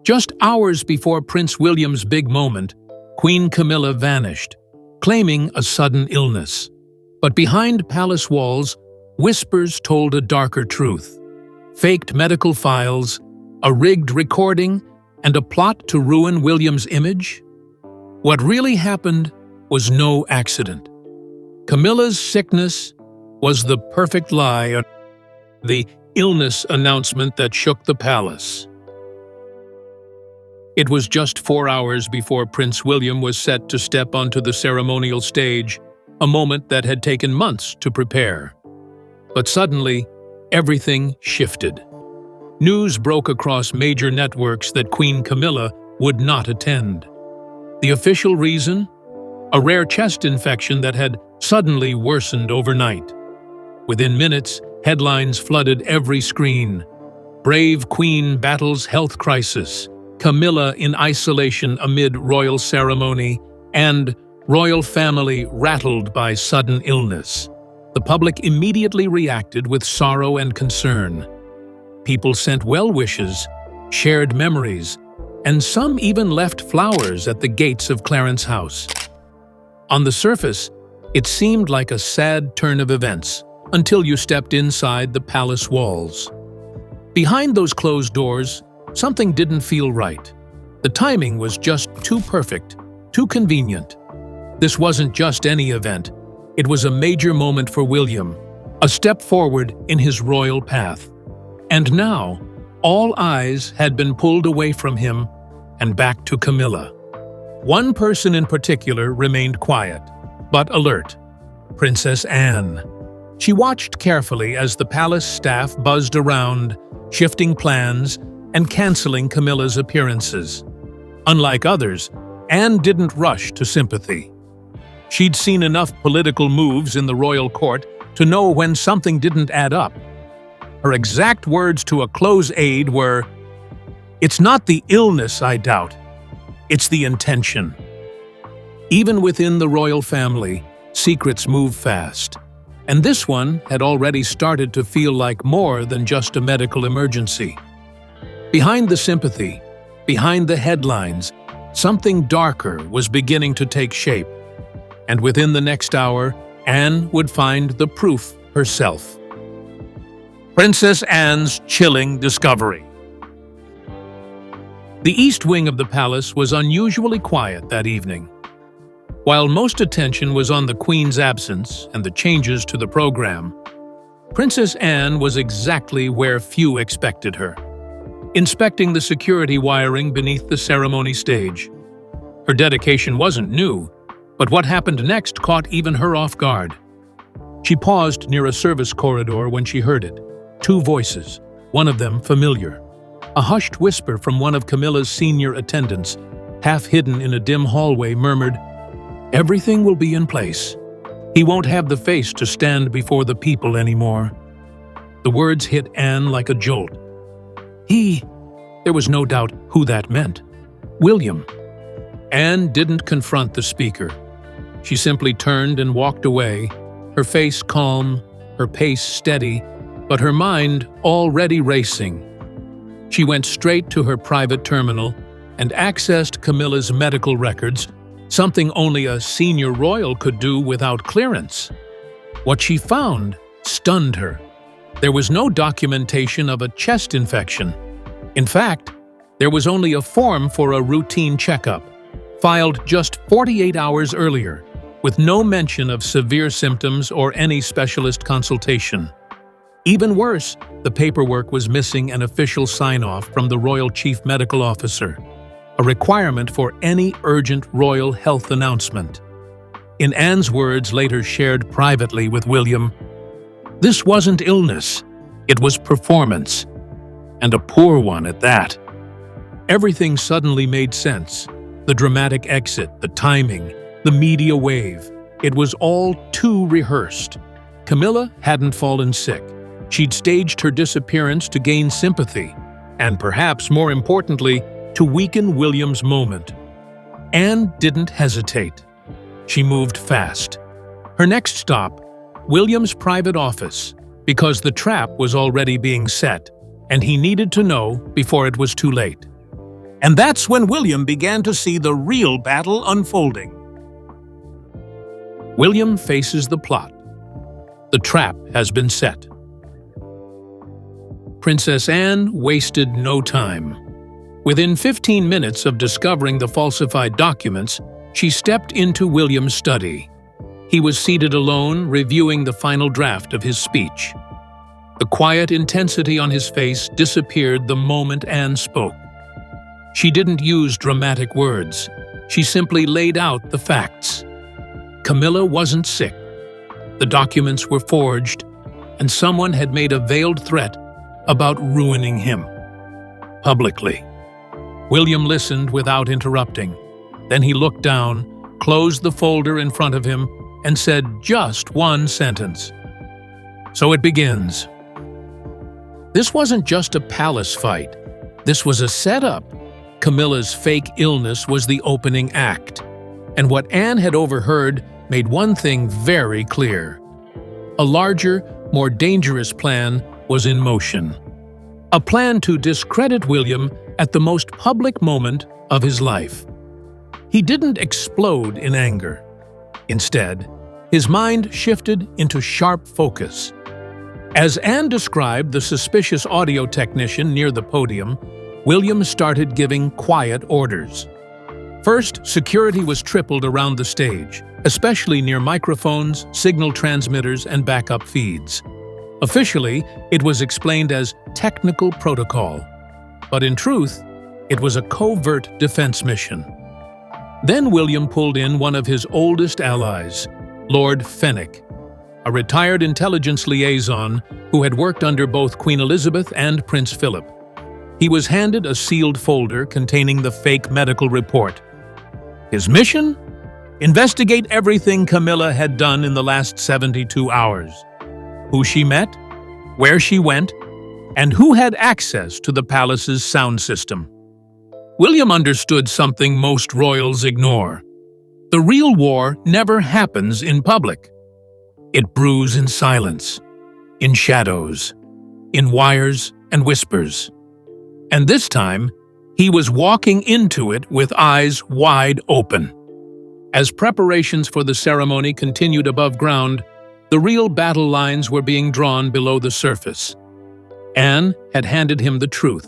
Just hours before Prince William's big moment, Queen Camilla vanished, claiming a sudden illness. But behind palace walls, whispers told a darker truth. Faked medical files, a rigged recording, and a plot to ruin William's image? What really happened was no accident. Camilla's sickness was the perfect lie, the illness announcement that shook the palace. It was just 4 hours before Prince William was set to step onto the ceremonial stage, a moment that had taken months to prepare. But suddenly, everything shifted. News broke across major networks that Queen Camilla would not attend. The official reason? A rare chest infection that had suddenly worsened overnight. Within minutes, headlines flooded every screen. Brave Queen battles health crisis, Camilla in isolation amid royal ceremony, and royal family rattled by sudden illness. The public immediately reacted with sorrow and concern. People sent well wishes, shared memories, and some even left flowers at the gates of Clarence House. On the surface, it seemed like a sad turn of events until you stepped inside the palace walls. Behind those closed doors, something didn't feel right. The timing was just too perfect, too convenient. This wasn't just any event. It was a major moment for William, a step forward in his royal path. And now, all eyes had been pulled away from him and back to Camilla. One person in particular remained quiet, but alert: Princess Anne. She watched carefully as the palace staff buzzed around, shifting plans and canceling Camilla's appearances. Unlike others, Anne didn't rush to sympathy. She'd seen enough political moves in the royal court to know when something didn't add up. Her exact words to a close aide were, "It's not the illness I doubt, it's the intention." Even within the royal family, secrets move fast. And this one had already started to feel like more than just a medical emergency. Behind the sympathy, behind the headlines, something darker was beginning to take shape. And within the next hour, Anne would find the proof herself. Princess Anne's chilling discovery. The east wing of the palace was unusually quiet that evening. While most attention was on the Queen's absence and the changes to the program, Princess Anne was exactly where few expected her, inspecting the security wiring beneath the ceremony stage. Her dedication wasn't new, but what happened next caught even her off guard. She paused near a service corridor when she heard it. Two voices, one of them familiar. A hushed whisper from one of Camilla's senior attendants, half hidden in a dim hallway, murmured, "Everything will be in place. He won't have the face to stand before the people anymore." The words hit Anne like a jolt. There was no doubt who that meant. William. Anne didn't confront the speaker. She simply turned and walked away, her face calm, her pace steady, but her mind already racing. She went straight to her private terminal and accessed Camilla's medical records, something only a senior royal could do without clearance. What she found stunned her. There was no documentation of a chest infection. In fact, there was only a form for a routine checkup, filed just 48 hours earlier, with no mention of severe symptoms or any specialist consultation. Even worse, the paperwork was missing an official sign-off from the Royal Chief Medical Officer, a requirement for any urgent royal health announcement. In Anne's words later shared privately with William, "This wasn't illness, it was performance, and a poor one at that." Everything suddenly made sense. The dramatic exit, the timing, the media wave. It was all too rehearsed. Camilla hadn't fallen sick. She'd staged her disappearance to gain sympathy, and perhaps more importantly, to weaken William's moment. Anne didn't hesitate. She moved fast. Her next stop, William's private office, because the trap was already being set, and he needed to know before it was too late. And that's when William began to see the real battle unfolding. William faces the plot. The trap has been set. Princess Anne wasted no time. Within 15 minutes of discovering the falsified documents, she stepped into William's study. He was seated alone, reviewing the final draft of his speech. The quiet intensity on his face disappeared the moment Anne spoke. She didn't use dramatic words. She simply laid out the facts. Camilla wasn't sick. The documents were forged, and someone had made a veiled threat about ruining him. Publicly. William listened without interrupting. Then he looked down, closed the folder in front of him, and said just one sentence. So it begins. This wasn't just a palace fight. This was a setup. Camilla's fake illness was the opening act. And what Anne had overheard made one thing very clear. A larger, more dangerous plan was in motion. A plan to discredit William at the most public moment of his life. He didn't explode in anger. Instead, his mind shifted into sharp focus. As Anne described the suspicious audio technician near the podium, William started giving quiet orders. First, security was tripled around the stage, especially near microphones, signal transmitters, and backup feeds. Officially, it was explained as technical protocol, but in truth, it was a covert defense mission. Then William pulled in one of his oldest allies, Lord Fenwick, a retired intelligence liaison who had worked under both Queen Elizabeth and Prince Philip. He was handed a sealed folder containing the fake medical report. His mission? Investigate everything Camilla had done in the last 72 hours. Who she met, where she went, and who had access to the palace's sound system. William understood something most royals ignore. The real war never happens in public. It brews in silence, in shadows, in wires and whispers. And this time, he was walking into it with eyes wide open. As preparations for the ceremony continued above ground, the real battle lines were being drawn below the surface. Anne had handed him the truth.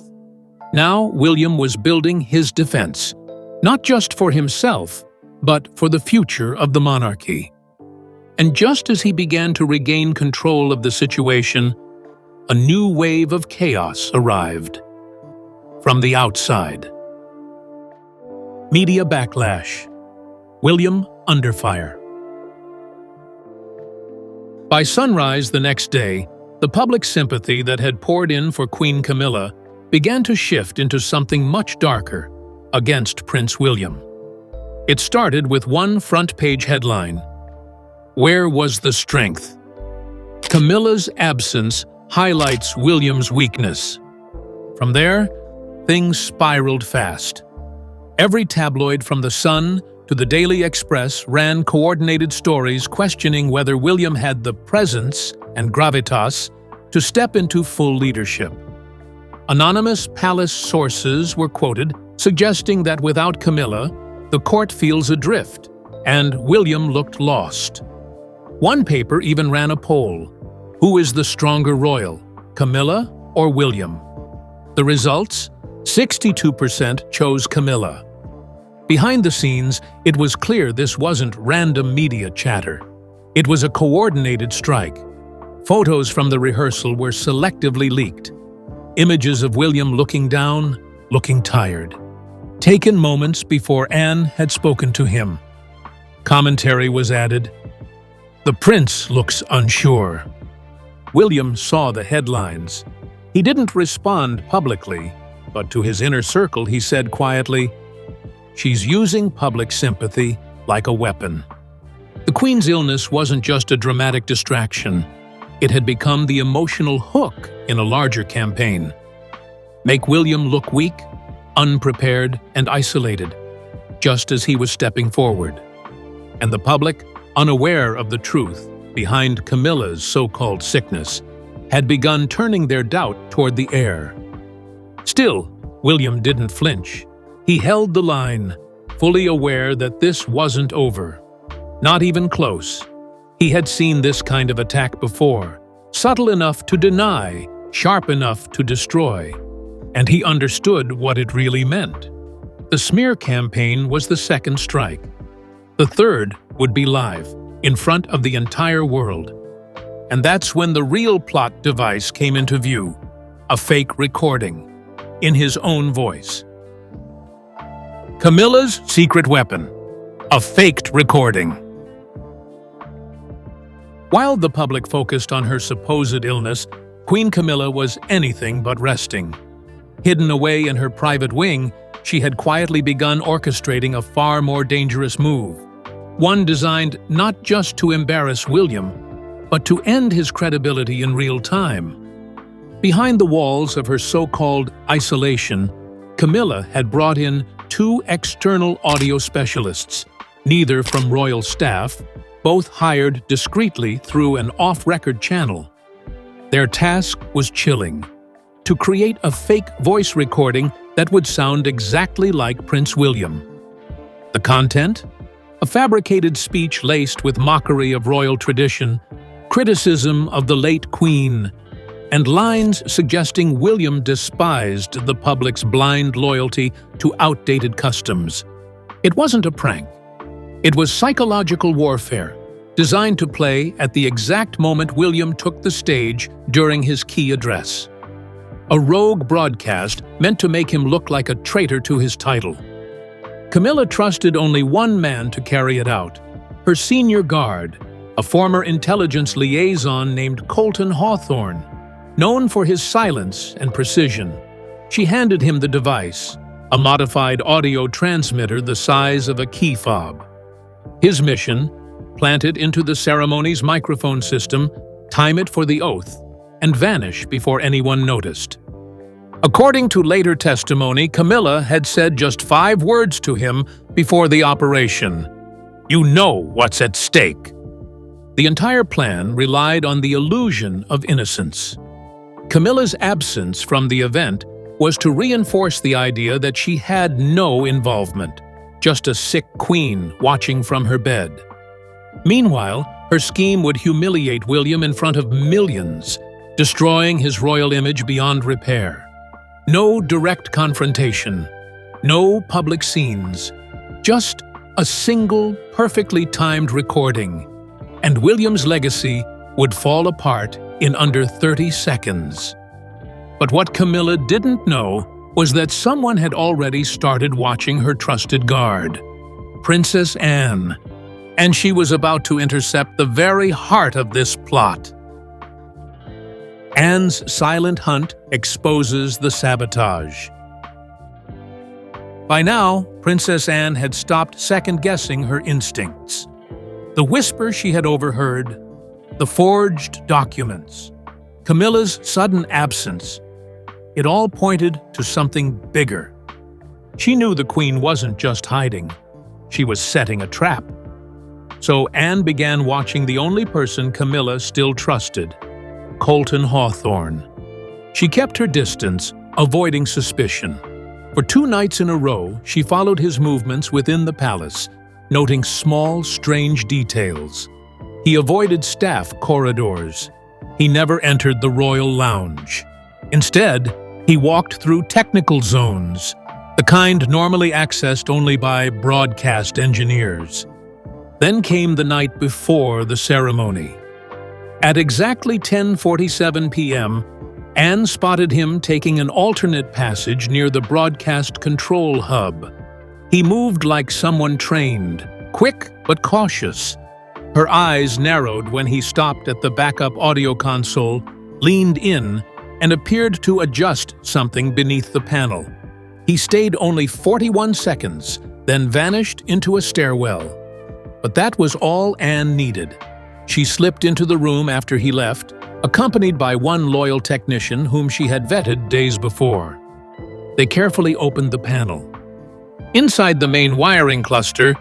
Now William was building his defense, not just for himself, but for the future of the monarchy. And just as he began to regain control of the situation, a new wave of chaos arrived. From the outside. Media backlash. William under fire. By sunrise the next day, the public sympathy that had poured in for Queen Camilla began to shift into something much darker, against Prince William. It started with one front-page headline. Where was the strength? Camilla's absence highlights William's weakness. From there, things spiraled fast. Every tabloid from The Sun to the Daily Express ran coordinated stories questioning whether William had the presence and gravitas to step into full leadership. Anonymous palace sources were quoted suggesting that without Camilla, the court feels adrift, and William looked lost. One paper even ran a poll. Who is the stronger royal, Camilla or William? The results? 62% chose Camilla. Behind the scenes, it was clear this wasn't random media chatter. It was a coordinated strike. Photos from the rehearsal were selectively leaked. Images of William looking down, looking tired. Taken moments before Anne had spoken to him. Commentary was added. The prince looks unsure. William saw the headlines. He didn't respond publicly, but to his inner circle he said quietly, "She's using public sympathy like a weapon." The Queen's illness wasn't just a dramatic distraction. It had become the emotional hook in a larger campaign. Make William look weak, unprepared, and isolated, just as he was stepping forward. And the public, unaware of the truth behind Camilla's so-called sickness, had begun turning their doubt toward the heir. Still, William didn't flinch. He held the line, fully aware that this wasn't over. Not even close. He had seen this kind of attack before, subtle enough to deny, sharp enough to destroy. And he understood what it really meant. The smear campaign was the second strike. The third would be live, in front of the entire world. And that's when the real plot device came into view, a fake recording, in his own voice. Camilla's secret weapon, a faked recording. While the public focused on her supposed illness, Queen Camilla was anything but resting. Hidden away in her private wing, she had quietly begun orchestrating a far more dangerous move, one designed not just to embarrass William, but to end his credibility in real time. Behind the walls of her so-called isolation, Camilla had brought in 2 external audio specialists, neither from royal staff, both hired discreetly through an off-record channel. Their task was chilling: to create a fake voice recording that would sound exactly like Prince William. The content? A fabricated speech laced with mockery of royal tradition, criticism of the late Queen, and lines suggesting William despised the public's blind loyalty to outdated customs. It wasn't a prank. It was psychological warfare, designed to play at the exact moment William took the stage during his key address. A rogue broadcast meant to make him look like a traitor to his title. Camilla trusted only one man to carry it out, her senior guard, a former intelligence liaison named Colton Hawthorne. Known for his silence and precision, she handed him the device, a modified audio transmitter the size of a key fob. His mission: plant it into the ceremony's microphone system, time it for the oath, and vanish before anyone noticed. According to later testimony, Camilla had said just 5 words to him before the operation: "You know what's at stake." The entire plan relied on the illusion of innocence. Camilla's absence from the event was to reinforce the idea that she had no involvement, just a sick queen watching from her bed. Meanwhile, her scheme would humiliate William in front of millions, destroying his royal image beyond repair. No direct confrontation, no public scenes, just a single, perfectly timed recording, and William's legacy would fall apart in under 30 seconds. But what Camilla didn't know was that someone had already started watching her trusted guard, Princess Anne, and she was about to intercept the very heart of this plot. Anne's silent hunt exposes the sabotage. By now, Princess Anne had stopped second-guessing her instincts. The whisper she had overheard, the forged documents, Camilla's sudden absence, it all pointed to something bigger. She knew the Queen wasn't just hiding. She was setting a trap. So Anne began watching the only person Camilla still trusted, Colton Hawthorne. She kept her distance, avoiding suspicion. For 2 nights in a row, she followed his movements within the palace, noting small, strange details. He avoided staff corridors. He never entered the royal lounge. Instead, he walked through technical zones, the kind normally accessed only by broadcast engineers. Then came the night before the ceremony. At exactly 10:47 p.m., Anne spotted him taking an alternate passage near the broadcast control hub. He moved like someone trained, quick but cautious. Her eyes narrowed when he stopped at the backup audio console, leaned in, and appeared to adjust something beneath the panel. He stayed only 41 seconds, then vanished into a stairwell. But that was all Anne needed. She slipped into the room after he left, accompanied by one loyal technician whom she had vetted days before. They carefully opened the panel. Inside the main wiring cluster,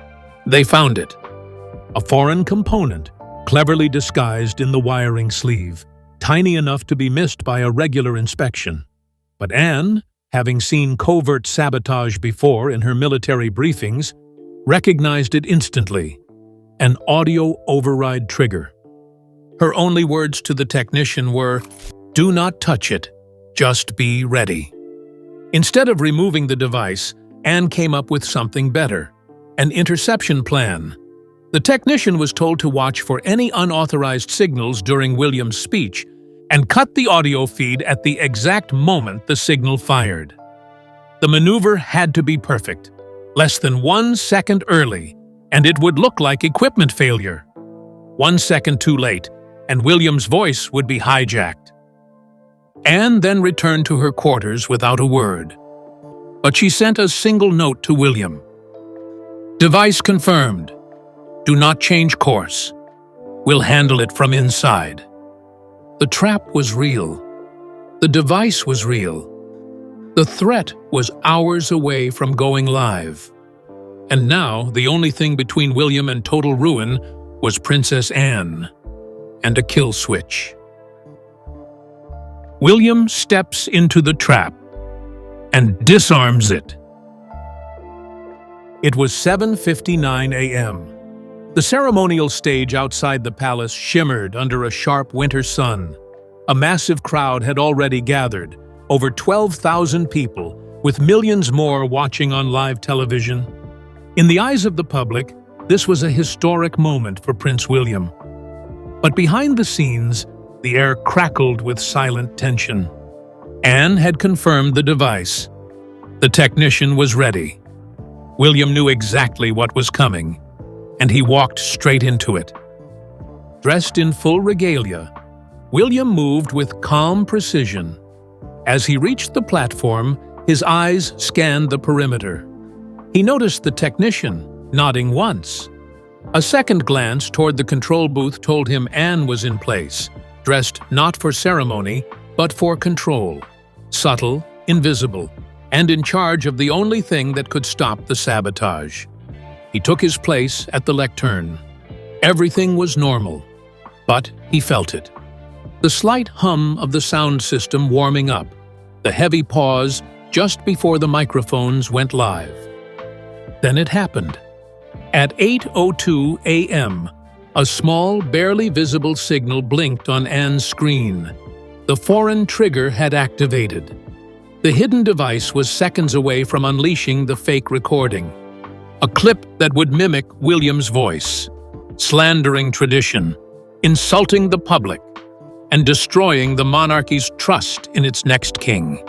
they found it. A foreign component, cleverly disguised in the wiring sleeve, tiny enough to be missed by a regular inspection. But Anne having seen covert sabotage before in her military briefings, recognized it instantly: an audio override trigger. Her only words to the technician were, "Do not touch it, just be ready." Instead of removing the device, Anne came up with something better: an interception plan. The technician was told to watch for any unauthorized signals during William's speech and cut the audio feed at the exact moment the signal fired. The maneuver had to be perfect, less than 1 second early, and it would look like equipment failure. 1 second too late, and William's voice would be hijacked. Anne then returned to her quarters without a word. But she sent a single note to William. "Device confirmed. Do not change course. We'll handle it from inside." The trap was real. The device was real. The threat was hours away from going live. And now, the only thing between William and total ruin was Princess Anne and a kill switch. William steps into the trap and disarms it. It was 7:59 a.m. The ceremonial stage outside the palace shimmered under a sharp winter sun. A massive crowd had already gathered, over 12,000 people, with millions more watching on live television. In the eyes of the public, this was a historic moment for Prince William. But behind the scenes, the air crackled with silent tension. Anne had confirmed the device. The technician was ready. William knew exactly what was coming, and he walked straight into it. Dressed in full regalia, William moved with calm precision. As he reached the platform, his eyes scanned the perimeter. He noticed the technician, nodding once. A second glance toward the control booth told him Anne was in place, dressed not for ceremony, but for control. Subtle, invisible, and in charge of the only thing that could stop the sabotage. He took his place at the lectern. Everything was normal, but he felt it. The slight hum of the sound system warming up, the heavy pause just before the microphones went live. Then it happened. At 8:02 a.m., a small, barely visible signal blinked on Anne's screen. The foreign trigger had activated. The hidden device was seconds away from unleashing the fake recording. A clip that would mimic William's voice, slandering tradition, insulting the public, and destroying the monarchy's trust in its next king.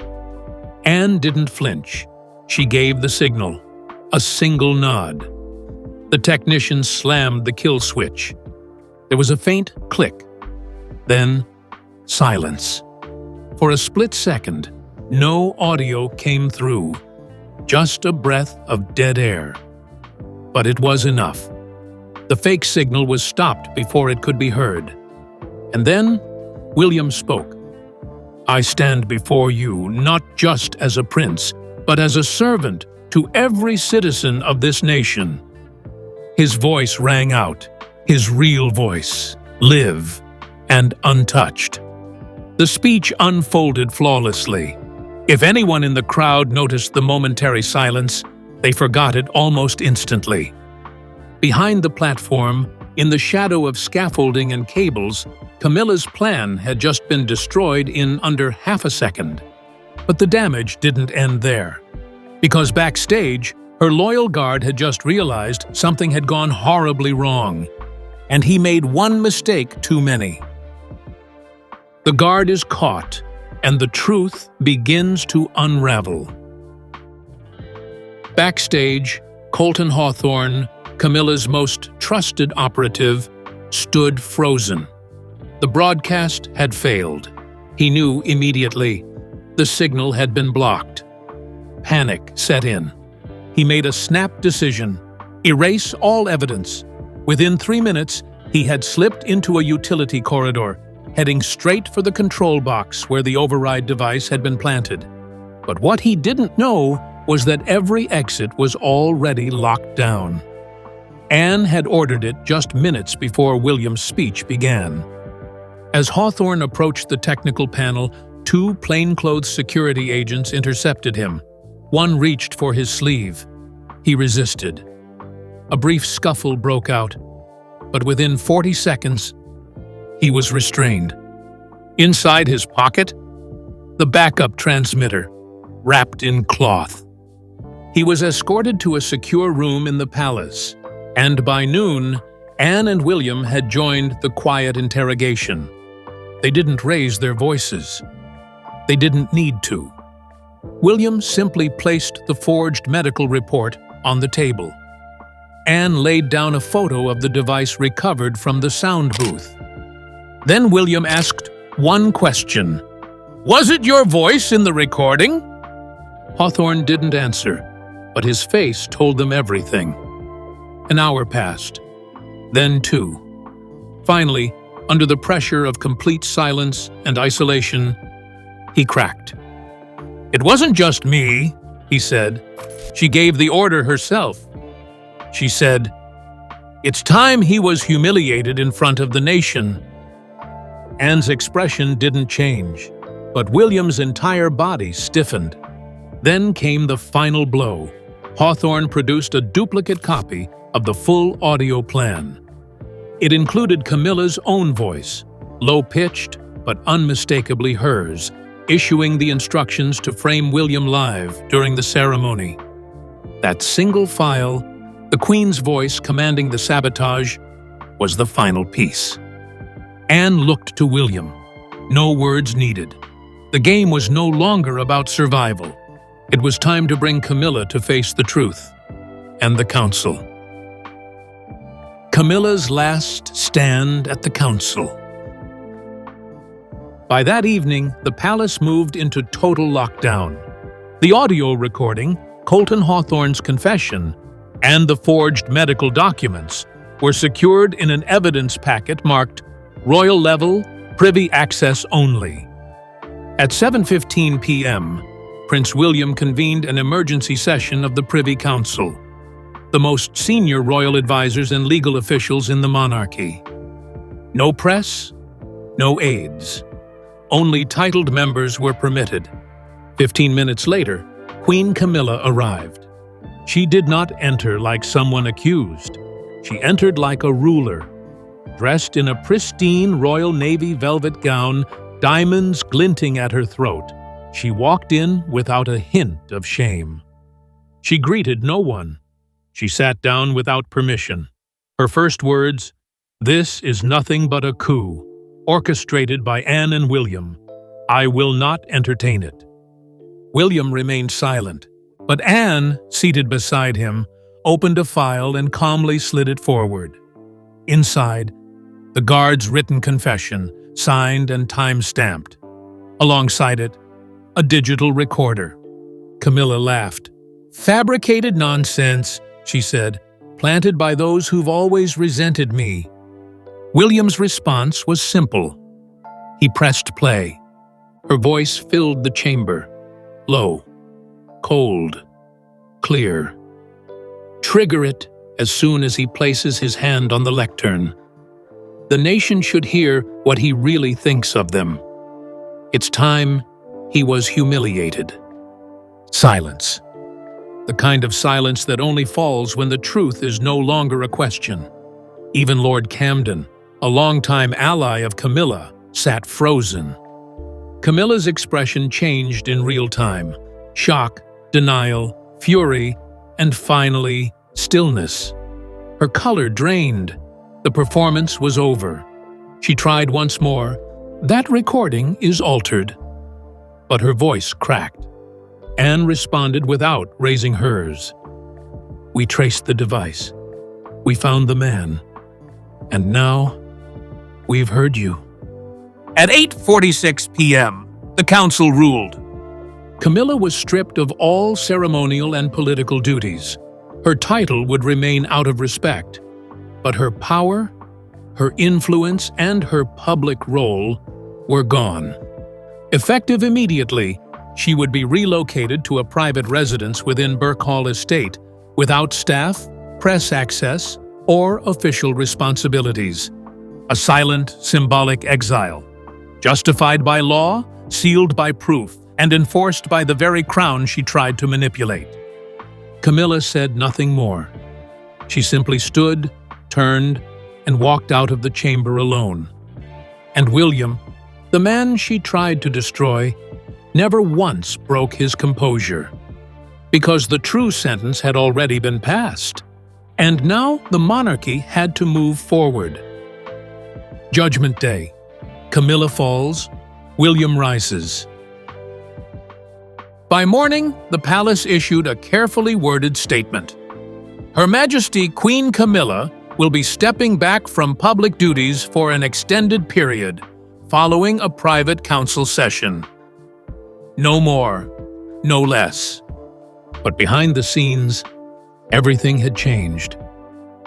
Anne didn't flinch. She gave the signal, a single nod. The technician slammed the kill switch. There was a faint click. Then, silence. For a split second, no audio came through, just a breath of dead air. But it was enough. The fake signal was stopped before it could be heard. And then, William spoke. "I stand before you not just as a prince, but as a servant to every citizen of this nation." His voice rang out, his real voice, live and untouched. The speech unfolded flawlessly. If anyone in the crowd noticed the momentary silence, they forgot it almost instantly. Behind the platform, in the shadow of scaffolding and cables, Camilla's plan had just been destroyed in under half a second. But the damage didn't end there. Because backstage, her loyal guard had just realized something had gone horribly wrong, and he made one mistake too many. The guard is caught, and the truth begins to unravel. Backstage, Colton Hawthorne, Camilla's most trusted operative, stood frozen. The broadcast had failed. He knew immediately. The signal had been blocked. Panic set in. He made a snap decision: erase all evidence. Within 3 minutes, he had slipped into a utility corridor, heading straight for the control box where the override device had been planted. But what he didn't know was that every exit was already locked down. Anne had ordered it just minutes before William's speech began. As Hawthorne approached the technical panel, 2 plainclothes security agents intercepted him. One reached for his sleeve. He resisted. A brief scuffle broke out, but within 40 seconds, he was restrained. Inside his pocket, the backup transmitter, wrapped in cloth. He was escorted to a secure room in the palace, and by noon, Anne and William had joined the quiet interrogation. They didn't raise their voices. They didn't need to. William simply placed the forged medical report on the table. Anne laid down a photo of the device recovered from the sound booth. Then William asked one question. "Was it your voice in the recording?" Hawthorne didn't answer, but his face told them everything. An hour passed, then 2. Finally, under the pressure of complete silence and isolation, he cracked. "It wasn't just me," he said. "She gave the order herself. She said, 'It's time he was humiliated in front of the nation.'" Anne's expression didn't change, but William's entire body stiffened. Then came the final blow. Hawthorne produced a duplicate copy of the full audio plan. It included Camilla's own voice, low-pitched but unmistakably hers, issuing the instructions to frame William live during the ceremony. That single file, the Queen's voice commanding the sabotage, was the final piece. Anne looked to William. No words needed. The game was no longer about survival. It was time to bring Camilla to face the truth and the council. Camilla's last stand at the council. By that evening, the palace moved into total lockdown. The audio recording, Colton Hawthorne's confession, and the forged medical documents were secured in an evidence packet marked Royal Level, Privy Access Only. At 7:15 p.m., Prince William convened an emergency session of the Privy Council, the most senior royal advisors and legal officials in the monarchy. No press, no aides. Only titled members were permitted. 15 minutes later, Queen Camilla arrived. She did not enter like someone accused. She entered like a ruler, dressed in a pristine Royal Navy velvet gown, diamonds glinting at her throat. She walked in without a hint of shame. She greeted no one. She sat down without permission. Her first words, "This is nothing but a coup, orchestrated by Anne and William. I will not entertain it." William remained silent, but Anne, seated beside him, opened a file and calmly slid it forward. Inside, the guard's written confession, signed and time-stamped. Alongside it, a digital recorder. Camilla laughed. "Fabricated nonsense," she said, "planted by those who've always resented me." William's response was simple. He pressed play. Her voice filled the chamber. Low, cold, clear. Trigger it as soon as he places his hand on the lectern. The nation should hear what he really thinks of them. It's time he was humiliated. Silence. The kind of silence that only falls when the truth is no longer a question. Even Lord Camden, a longtime ally of Camilla, sat frozen. Camilla's expression changed in real time. Shock, denial, fury, and finally, stillness. Her color drained. The performance was over. She tried once more. "That recording is altered." But her voice cracked. Anne responded without raising hers. "We traced the device. We found the man. And now, we've heard you." At 8:46 p.m., the council ruled. Camilla was stripped of all ceremonial and political duties. Her title would remain out of respect, but her power, her influence, and her public role were gone. Effective immediately, she would be relocated to a private residence within Birkhall Estate, without staff, press access, or official responsibilities. A silent, symbolic exile. Justified by law, sealed by proof and enforced by the very crown she tried to manipulate. Camilla said nothing more. She simply stood, turned, and walked out of the chamber alone. And William, the man she tried to destroy, never once broke his composure. Because the true sentence had already been passed, and now the monarchy had to move forward. Judgment Day. Camilla falls, William rises. By morning, the palace issued a carefully worded statement. Her Majesty Queen Camilla will be stepping back from public duties for an extended period, following a private council session. No more, no less. But behind the scenes, everything had changed.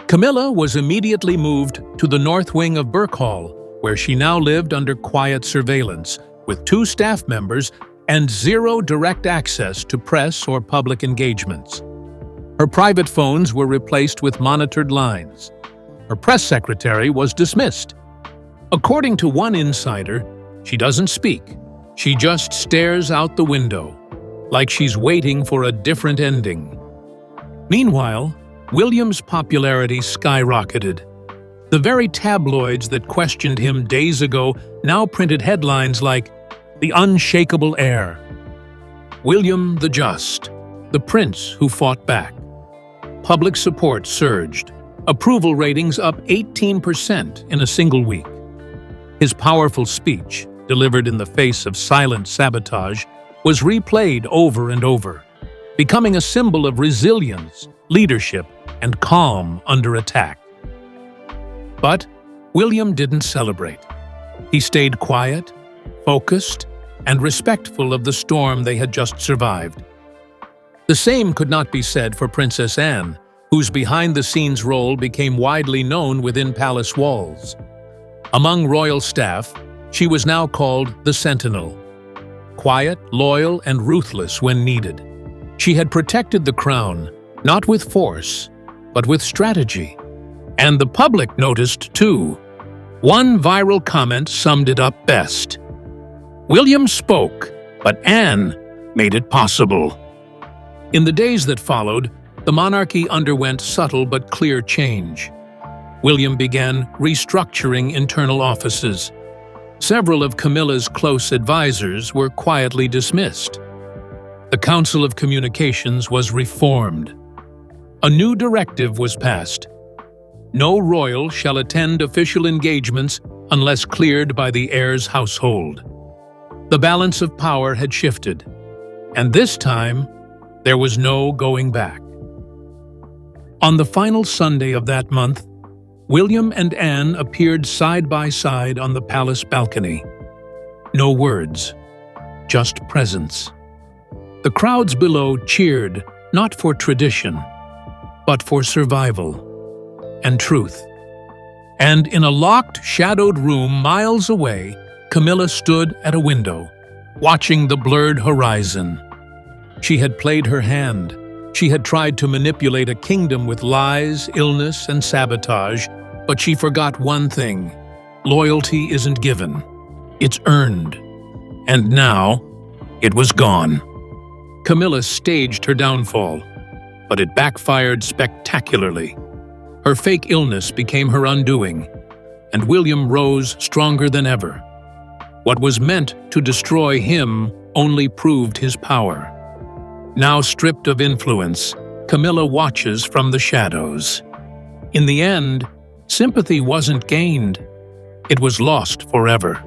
Camilla was immediately moved to the north wing of Burke Hall, where she now lived under quiet surveillance, with 2 staff members and 0 direct access to press or public engagements. Her private phones were replaced with monitored lines. Her press secretary was dismissed. According to one insider, she doesn't speak. She just stares out the window, like she's waiting for a different ending. Meanwhile, William's popularity skyrocketed. The very tabloids that questioned him days ago now printed headlines like, "The Unshakable Heir," "William the Just," "The Prince Who Fought Back." Public support surged, approval ratings up 18% in a single week. His powerful speech, delivered in the face of silent sabotage, was replayed over and over, becoming a symbol of resilience, leadership, and calm under attack. But William didn't celebrate. He stayed quiet, focused, and respectful of the storm they had just survived. The same could not be said for Princess Anne, whose behind-the-scenes role became widely known within palace walls. Among royal staff, she was now called the Sentinel. Quiet, loyal, and ruthless when needed. She had protected the crown, not with force, but with strategy. And the public noticed, too. One viral comment summed it up best. "William spoke, but Anne made it possible." In the days that followed, the monarchy underwent subtle but clear change. William began restructuring internal offices. Several of Camilla's close advisors were quietly dismissed. The Council of Communications was reformed. A new directive was passed. No royal shall attend official engagements unless cleared by the heir's household. The balance of power had shifted, and this time, there was no going back. On the final Sunday of that month, William and Anne appeared side by side on the palace balcony. No words, just presence. The crowds below cheered not for tradition, but for survival and truth. And in a locked, shadowed room miles away, Camilla stood at a window, watching the blurred horizon. She had played her hand. She had tried to manipulate a kingdom with lies, illness, and sabotage, but she forgot one thing. Loyalty isn't given. It's earned. And now, it was gone. Camilla staged her downfall, but it backfired spectacularly. Her fake illness became her undoing, and William rose stronger than ever. What was meant to destroy him only proved his power. Now stripped of influence, Camilla watches from the shadows. In the end, sympathy wasn't gained. It was lost forever.